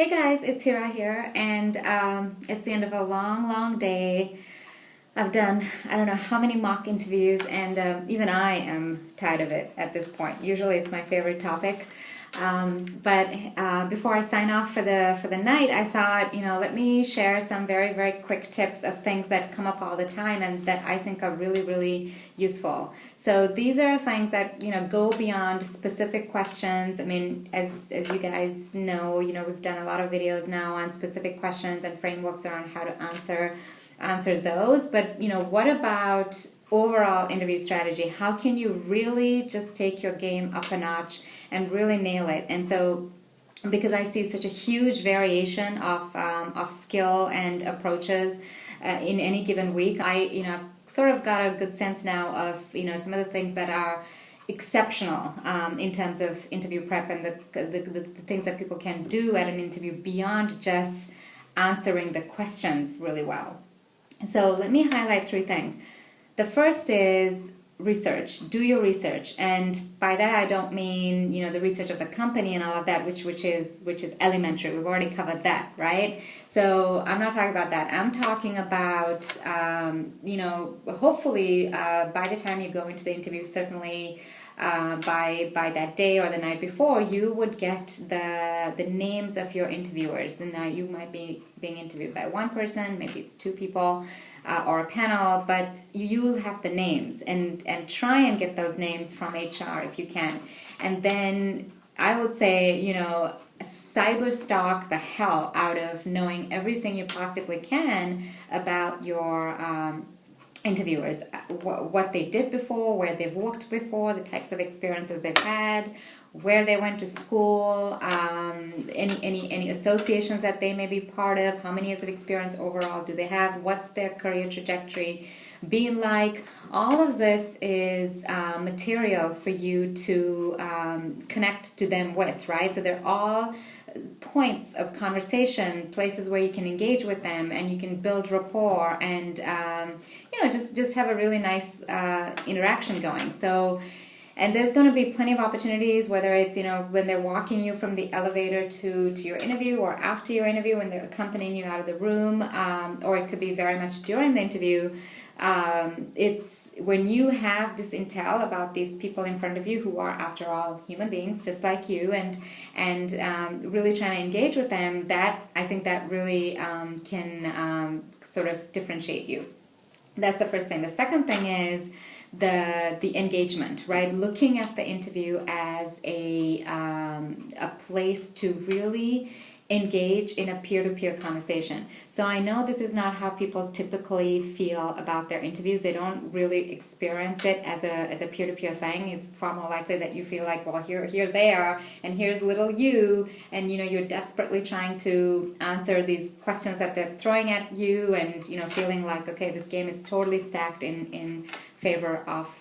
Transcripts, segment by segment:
Hey guys, it's Hira here, and it's the end of a long day. I've done, I don't know how many mock interviews, and even I am tired of it at this point. Usually it's my favorite topic. But before I sign off for the night, I thought, let me share some very quick tips of things that come up all the time and that I think are really useful. So these are things that go beyond specific questions. I mean, as you guys know, we've done a lot of videos now on specific questions and frameworks around how to answer those. But what about overall interview strategy? How can you really just take your game up a notch and really nail it? And so, because I see such a huge variation of skill and approaches in any given week, I've sort of got a good sense now of some of the things that are exceptional in terms of interview prep and the things that people can do at an interview beyond just answering the questions really well. So let me highlight three things. The first is research. Do your research, and by that I don't mean the research of the company and all of that, which is elementary. We've already covered that, right? So I'm not talking about that. I'm talking about hopefully by the time you go into the interview, certainly by that day or the night before, you would get the names of your interviewers. And now you might be being interviewed by one person, maybe it's two people, or a panel, but you'll have the names and try and get those names from HR if you can. And then I would say, cyber stalk the hell out of knowing everything you possibly can about your interviewers, what they did before, where they've worked before, the types of experiences they've had, where they went to school, any associations that they may be part of, how many years of experience overall do they have, what's their career trajectory been like. All of this is material for you to connect to them with, right? So they're all points of conversation, places where you can engage with them and you can build rapport and just have a really nice interaction going. So, and there's going to be plenty of opportunities, whether it's when they're walking you from the elevator to your interview, or after your interview when they're accompanying you out of the room, or it could be very much during the interview. It's when you have this intel about these people in front of you who are, after all, human beings just like you, and really trying to engage with them, that I think that really can sort of differentiate you. That's the first thing. The second thing is the engagement, right? Looking at the interview as a place to really engage in a peer-to-peer conversation. So I know this is not how people typically feel about their interviews. They don't really experience it as a peer-to-peer thing. It's far more likely that you feel like, well, here they are, and here's little you, and you're desperately trying to answer these questions that they're throwing at you, and feeling like, okay, this game is totally stacked in favor of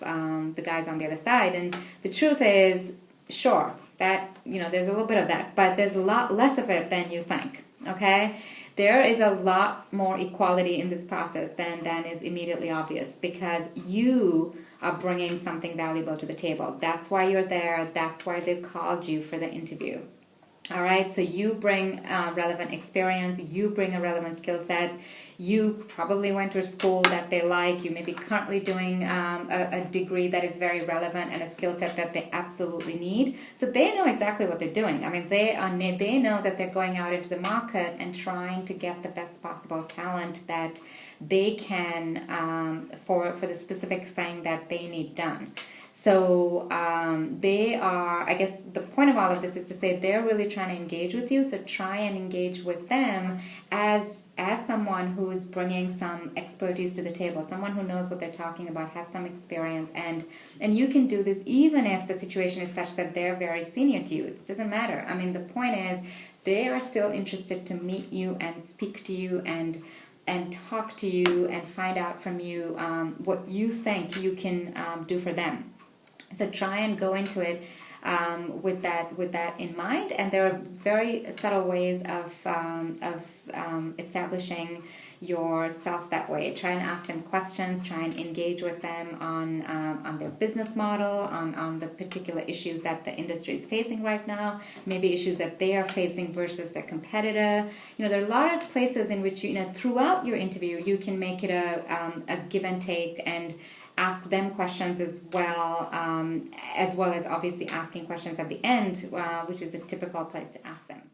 the guys on the other side. And the truth is, sure, that there's a little bit of that, but there's a lot less of it than you think. Okay, there is a lot more equality in this process than is immediately obvious, because you are bringing something valuable to the table. That's why you're there. That's why they called you for the interview. All right, so you bring relevant experience, you bring a relevant skill set, you probably went to a school that they like, you may be currently doing a degree that is very relevant and a skill set that they absolutely need. So they know exactly what they're doing. I mean, they know that they're going out into the market and trying to get the best possible talent that they can for the specific thing that they need done. So they are, I guess the point of all of this is to say they're really trying to engage with you, so try and engage with them as someone who is bringing some expertise to the table, someone who knows what they're talking about, has some experience, and you can do this even if the situation is such that they're very senior to you. It doesn't matter. I mean, the point is they are still interested to meet you and speak to you and talk to you and find out from you what you think you can do for them. So try and go into it with that in mind. And there are very subtle ways of establishing yourself that way. Try and ask them questions. Try and engage with them on their business model, on the particular issues that the industry is facing right now, maybe issues that they are facing versus their competitor. There are a lot of places in which throughout your interview you can make it a give and take, and ask them questions as well as obviously asking questions at the end, which is the typical place to ask them.